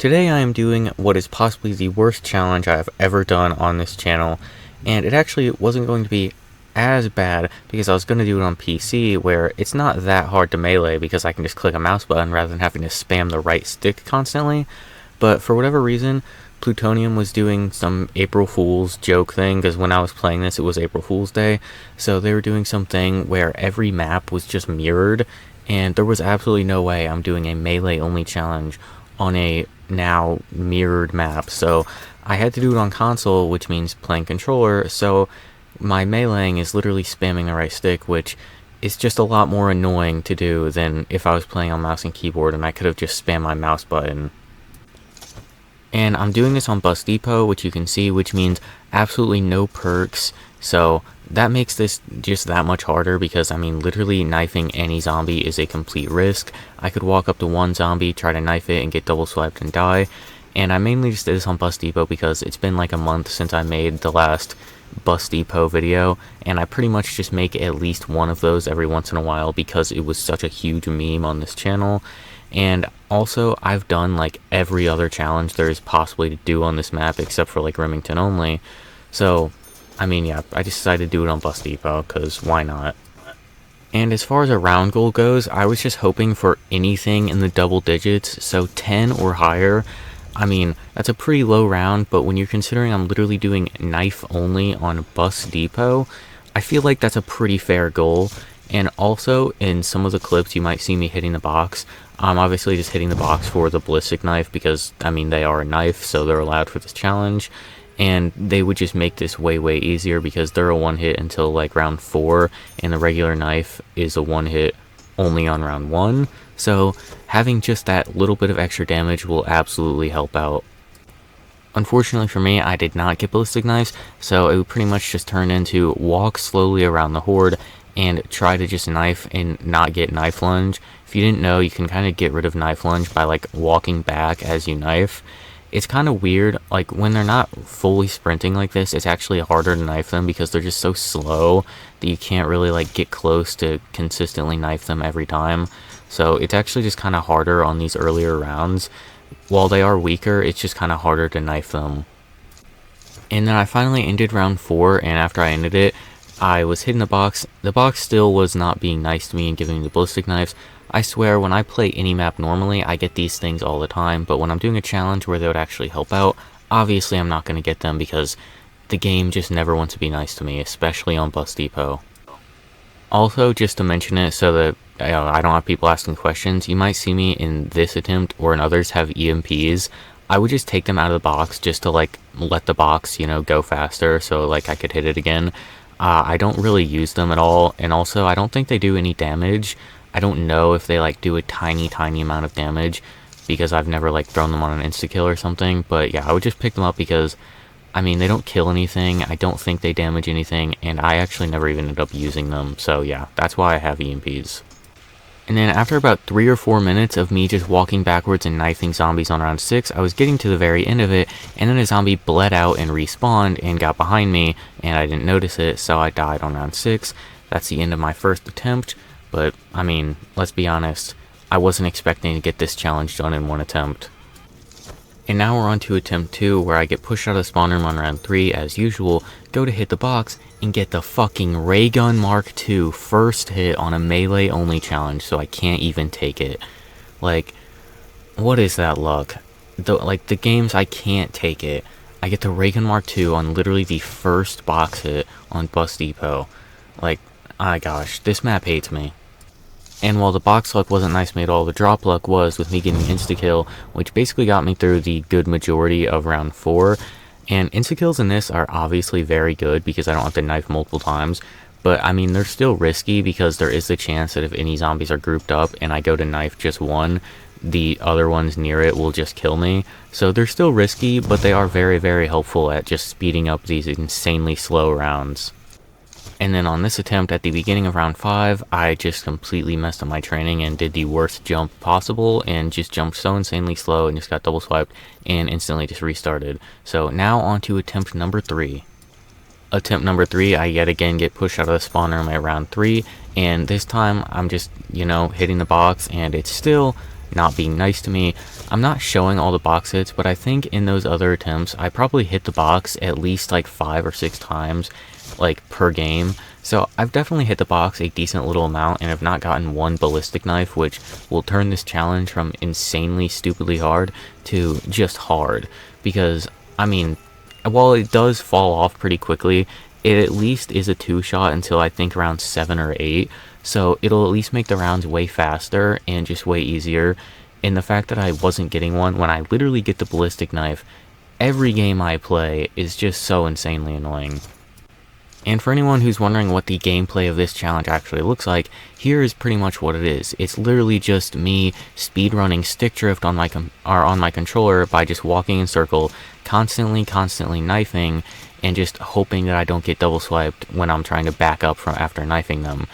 Today I am doing what is possibly the worst challenge I have ever done on this channel, and it actually wasn't going to be as bad because I was going to do it on PC where it's not that hard to melee because I can just click a mouse button rather than having to spam the right stick constantly. But for whatever reason, Plutonium was doing some April Fool's joke thing, because when I was playing this it was April Fool's Day, so they were doing something where every map was just mirrored, and there was absolutely no way I'm doing a melee only challenge on a now mirrored map. So I had to do it on console, which means playing controller, so my meleeing is literally spamming the right stick, which is just a lot more annoying to do than if I was playing on mouse and keyboard and I could have just spammed my mouse button. And I'm doing this on Bus Depot, which you can see, which means absolutely no perks, so that makes this just that much harder because, I mean, literally knifing any zombie is a complete risk. I could walk up to one zombie, try to knife it, and get double swiped and die. And I mainly just did this on Bus Depot because it's been like a month since I made the last Bus Depot video, and I pretty much just make at least one of those every once in a while because it was such a huge meme on this channel. And also, I've done like every other challenge there is possibly to do on this map except for like Remington only. So, I mean, yeah, I just decided to do it on Bus Depot because why not? And as far as a round goal goes, I was just hoping for anything in the double digits, so 10 or higher. I mean, that's a pretty low round, but when you're considering I'm literally doing knife only on Bus Depot, I feel like that's a pretty fair goal. And also, in some of the clips, you might see me hitting the box. I'm obviously just hitting the box for the ballistic knife because, I mean, they are a knife, so they're allowed for this challenge. And they would just make this way, way easier because they're a one hit until like round 4, and the regular knife is a one hit only on round 1. So having just that little bit of extra damage will absolutely help out. Unfortunately for me, I did not get ballistic knives, so it would pretty much just turn into walk slowly around the horde and try to just knife and not get knife lunge. If you didn't know, you can kind of get rid of knife lunge by like walking back as you knife. It's kind of weird, like when they're not fully sprinting like this, it's actually harder to knife them because they're just so slow that you can't really like get close to consistently knife them every time. So it's actually just kind of harder on these earlier rounds. While they are weaker, it's just kind of harder to knife them. And then I finally ended round 4, and after I ended it, I was hitting the box. The box still was not being nice to me and giving me the ballistic knives. I swear, when I play any map normally, I get these things all the time, but when I'm doing a challenge where they would actually help out, obviously I'm not going to get them because the game just never wants to be nice to me, especially on Bus Depot. Also, just to mention it so that I don't have people asking questions, you might see me in this attempt or in others have EMPs. I would just take them out of the box just to like let the box, go faster so like I could hit it again. I don't really use them at all, and also I don't think they do any damage. I don't know if they like do a tiny amount of damage because I've never like thrown them on an insta-kill or something, but yeah, I would just pick them up because, I mean, they don't kill anything, I don't think they damage anything, and I actually never even end up using them, so yeah, that's why I have EMPs. And then after about 3 or 4 minutes of me just walking backwards and knifing zombies on round 6, I was getting to the very end of it, and then a zombie bled out and respawned and got behind me, and I didn't notice it, so I died on round 6. That's the end of my first attempt, but, I mean, let's be honest, I wasn't expecting to get this challenge done in one attempt. And now we're on to attempt 2, where I get pushed out of the spawn room on round 3 as usual, go to hit the box, and get the fucking Ray Gun Mark II first hit on a melee only challenge, so I can't even take it. Like, what is that luck? The games, I can't take it. I get the Ray Gun Mark II on literally the first box hit on Bus Depot. Like, ah gosh, this map hates me. And while the box luck wasn't nice to me at all, the drop luck was with me getting insta-kill, which basically got me through the good majority of round 4. And insta-kills in this are obviously very good because I don't have to knife multiple times, but I mean, they're still risky because there is the chance that if any zombies are grouped up and I go to knife just one, the other ones near it will just kill me. So they're still risky, but they are very, very helpful at just speeding up these insanely slow rounds. And then on this attempt at the beginning of round 5, I just completely messed up my training and did the worst jump possible and just jumped so insanely slow and just got double swiped and instantly just restarted. So now on to attempt number 3. Attempt number 3, I yet again get pushed out of the spawn room at round 3, and this time I'm just, hitting the box, and it's still not being nice to me. I'm not showing all the box hits, but I think in those other attempts, I probably hit the box at least like 5 or 6 times, like per game. So I've definitely hit the box a decent little amount and have not gotten one ballistic knife, which will turn this challenge from insanely stupidly hard to just hard. Because, I mean, while it does fall off pretty quickly, it at least is a 2-shot until I think around 7 or 8. So it'll at least make the rounds way faster and just way easier. And the fact that I wasn't getting one when I literally get the ballistic knife every game I play is just so insanely annoying. And for anyone who's wondering what the gameplay of this challenge actually looks like, here is pretty much what it is. It's literally just me speedrunning stick drift on my controller by just walking in circle, constantly knifing, and just hoping that I don't get double swiped when I'm trying to back up from after knifing them.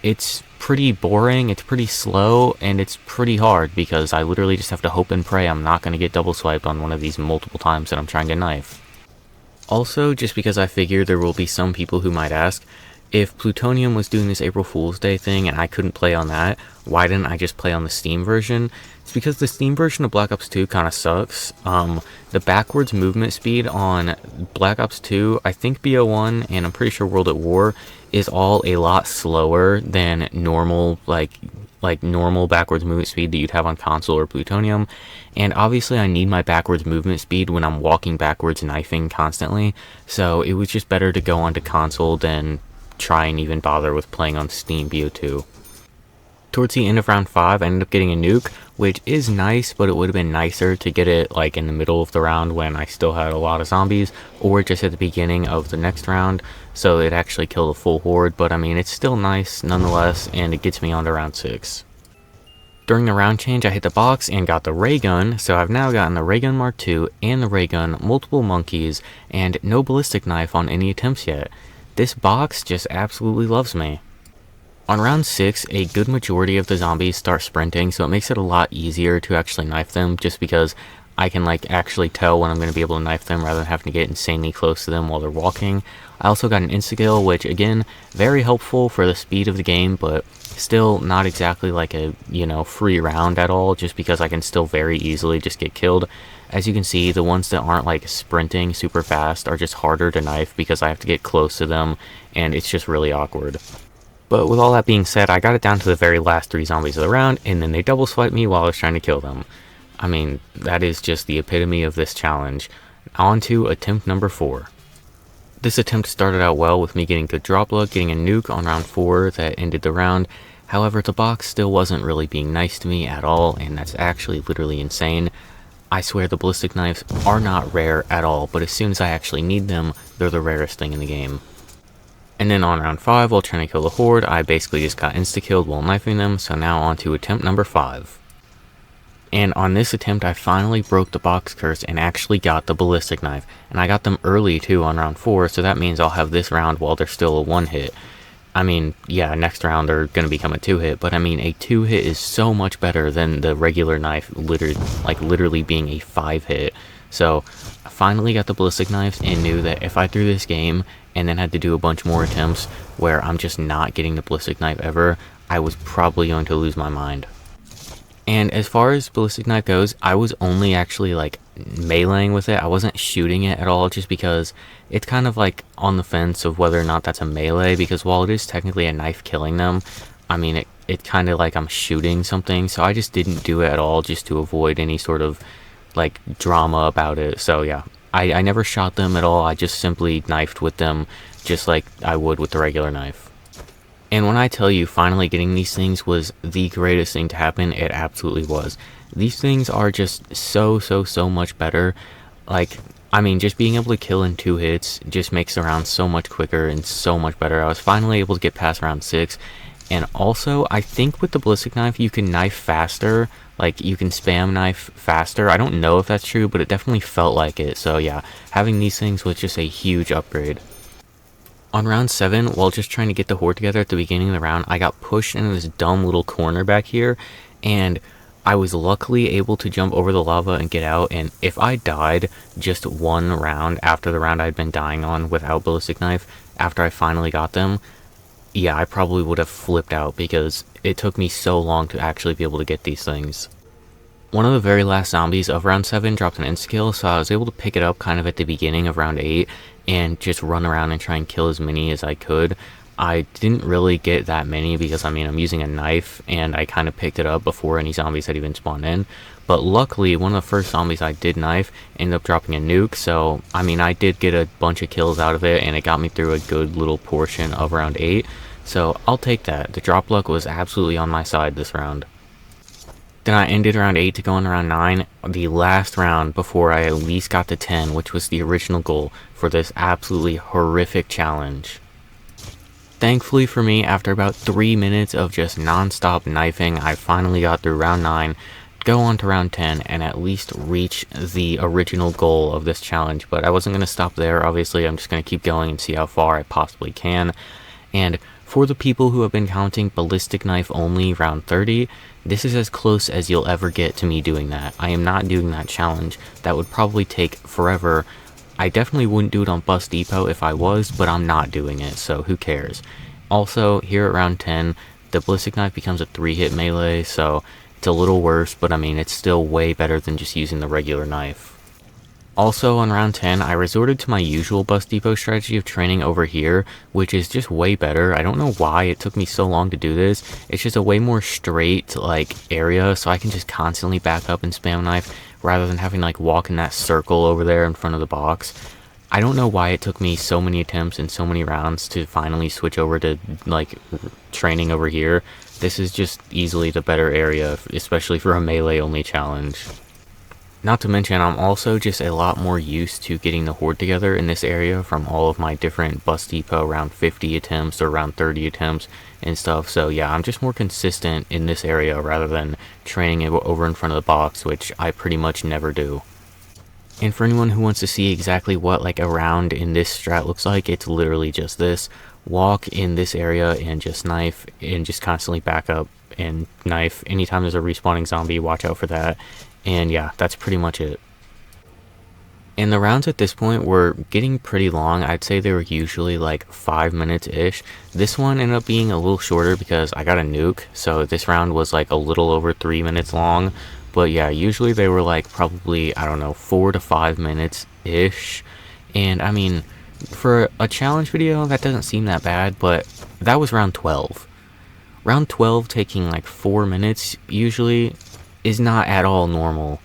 It's pretty boring, it's pretty slow, and it's pretty hard because I literally just have to hope and pray I'm not going to get double swiped on one of these multiple times that I'm trying to knife. Also, just because I figure there will be some people who might ask, if Plutonium was doing this April Fool's Day thing and I couldn't play on that, why didn't I just play on the Steam version? It's because the Steam version of Black Ops 2 kind of sucks. The backwards movement speed on Black Ops 2, I think BO1, and I'm pretty sure World at War, is all a lot slower than normal, like normal backwards movement speed that you'd have on console or Plutonium. And obviously I need my backwards movement speed when I'm walking backwards knifing constantly, so it was just better to go onto console than try and even bother with playing on Steam BO2. Towards the end of round 5, I ended up getting a nuke, which is nice, but it would have been nicer to get it like in the middle of the round when I still had a lot of zombies, or just at the beginning of the next round, so it actually killed a full horde. But I mean, it's still nice nonetheless, and it gets me on to round 6. During the round change, I hit the box and got the ray gun, so I've now gotten the ray gun Mark II and the ray gun, multiple monkeys, and no ballistic knife on any attempts yet. This box just absolutely loves me. On round 6, a good majority of the zombies start sprinting, so it makes it a lot easier to actually knife them, just because I can like actually tell when I'm going to be able to knife them rather than having to get insanely close to them while they're walking. I also got an insta-kill, which again, very helpful for the speed of the game, but still not exactly like a, free round at all, just because I can still very easily just get killed. As you can see, the ones that aren't like sprinting super fast are just harder to knife because I have to get close to them, and it's just really awkward. But with all that being said, I got it down to the very last 3 zombies of the round, and then they double swiped me while I was trying to kill them. I mean, that is just the epitome of this challenge. On to attempt number 4. This attempt started out well with me getting good drop luck, getting a nuke on round 4 that ended the round. However, the box still wasn't really being nice to me at all, and that's actually literally insane. I swear the ballistic knives are not rare at all, but as soon as I actually need them, they're the rarest thing in the game. And then on round 5, while trying to kill the horde, I basically just got insta-killed while knifing them, so now on to attempt number 5. And on this attempt, I finally broke the box curse and actually got the ballistic knife. And I got them early too on round 4, so that means I'll have this round while they're still a 1-hit. I mean, yeah, next round they're going to become a 2-hit, but I mean, a 2-hit is so much better than the regular knife literally being a 5-hit. So I finally got the ballistic knives and knew that if I threw this game and then had to do a bunch more attempts where I'm just not getting the ballistic knife ever, I was probably going to lose my mind. And as far as ballistic knife goes, I was only actually like meleeing with it. I wasn't shooting it at all, just because it's kind of like on the fence of whether or not that's a melee, because while it is technically a knife killing them, I mean, it kind of like I'm shooting something, so I just didn't do it at all just to avoid any sort of like drama about it. So yeah, I never shot them at all. I just simply knifed with them just like I would with the regular knife. And when I tell you finally getting these things was the greatest thing to happen, it absolutely was. These things are just so much better. Like, I mean, just being able to kill in 2 hits just makes the round so much quicker and so much better. I was finally able to get past round 6. And also, I think with the ballistic knife, you can knife faster. Like, you can spam knife faster. I don't know if that's true, but it definitely felt like it. So yeah, having these things was just a huge upgrade. On round 7, while just trying to get the horde together at the beginning of the round, I got pushed into this dumb little corner back here, and I was luckily able to jump over the lava and get out. And if I died just 1 round after the round I'd been dying on without ballistic knife, after I finally got them, yeah, I probably would have flipped out because it took me so long to actually be able to get these things. One of the very last zombies of round 7 dropped an insta-kill, so I was able to pick it up kind of at the beginning of round 8 and just run around and try and kill as many as I could. I didn't really get that many because, I mean, I'm using a knife and I kind of picked it up before any zombies had even spawned in. But luckily, one of the first zombies I did knife ended up dropping a nuke, so, I mean, I did get a bunch of kills out of it and it got me through a good little portion of round 8. So I'll take that. The drop luck was absolutely on my side this round. Then I ended round 8 to go on round 9, the last round before I at least got to 10, which was the original goal for this absolutely horrific challenge. Thankfully for me, after about 3 minutes of just non-stop knifing, I finally got through round 9, go on to round 10, and at least reach the original goal of this challenge. But I wasn't going to stop there, obviously. I'm just going to keep going and see how far I possibly can. And for the people who have been counting ballistic knife only round 30, this is as close as you'll ever get to me doing that. I am not doing that challenge. That would probably take forever. I definitely wouldn't do it on Bus Depot if I was, but I'm not doing it, so who cares. Also, here at round 10, the ballistic knife becomes a 3-hit melee, so it's a little worse, but I mean, it's still way better than just using the regular knife. Also, on round 10, I resorted to my usual Bus Depot strategy of training over here, which is just way better. I don't know why it took me so long to do this. It's just a way more straight, like, area, so I can just constantly back up and spam knife, rather than having, like, walk in that circle over there in front of the box. I don't know why it took me so many attempts and so many rounds to finally switch over to, like, training over here. This is just easily the better area, especially for a melee-only challenge. Not to mention, I'm also just a lot more used to getting the horde together in this area from all of my different Bus Depot round 50 attempts or round 30 attempts and stuff. So yeah, I'm just more consistent in this area rather than training it over in front of the box, which I pretty much never do. And for anyone who wants to see exactly what like a round in this strat looks like, it's literally just this. Walk in this area and just knife and just constantly back up and knife. Anytime there's a respawning zombie, watch out for that. And yeah, that's pretty much it. And the rounds at this point were getting pretty long. I'd say they were usually like 5 minutes-ish. This one ended up being a little shorter because I got a nuke. So this round was like a little over 3 minutes long. But yeah, usually they were like probably, I don't know, 4 to 5 minutes-ish. And I mean, for a challenge video, that doesn't seem that bad, but that was round 12. Round 12 taking like 4 minutes usually is not at all normal.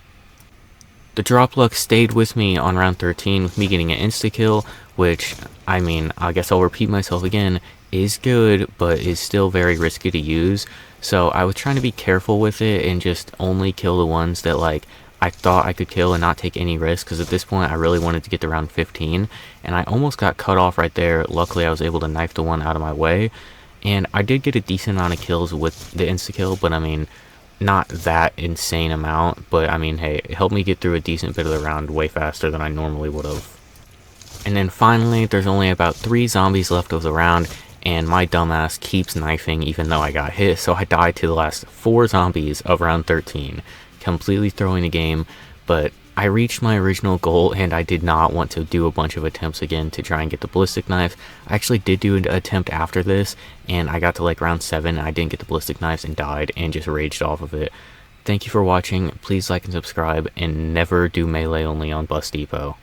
The drop luck stayed with me on round 13 with me getting an insta-kill, which, I mean, I guess I'll repeat myself again, is good, but is still very risky to use. So I was trying to be careful with it and just only kill the ones that, like, I thought I could kill and not take any risk, because at this point I really wanted to get to round 15, and I almost got cut off right there. Luckily I was able to knife the one out of my way, and I did get a decent amount of kills with the insta-kill, but I mean, not that insane amount, but I mean, hey, it helped me get through a decent bit of the round way faster than I normally would have. And then finally, there's only about 3 zombies left of the round, and my dumbass keeps knifing even though I got hit, so I died to the last 4 zombies of round 13, completely throwing the game. But I reached my original goal, and I did not want to do a bunch of attempts again to try and get the ballistic knife. I actually did do an attempt after this, and I got to like round 7, and I didn't get the ballistic knives and died and just raged off of it. Thank you for watching. Please like and subscribe, and never do melee only on Bus Depot.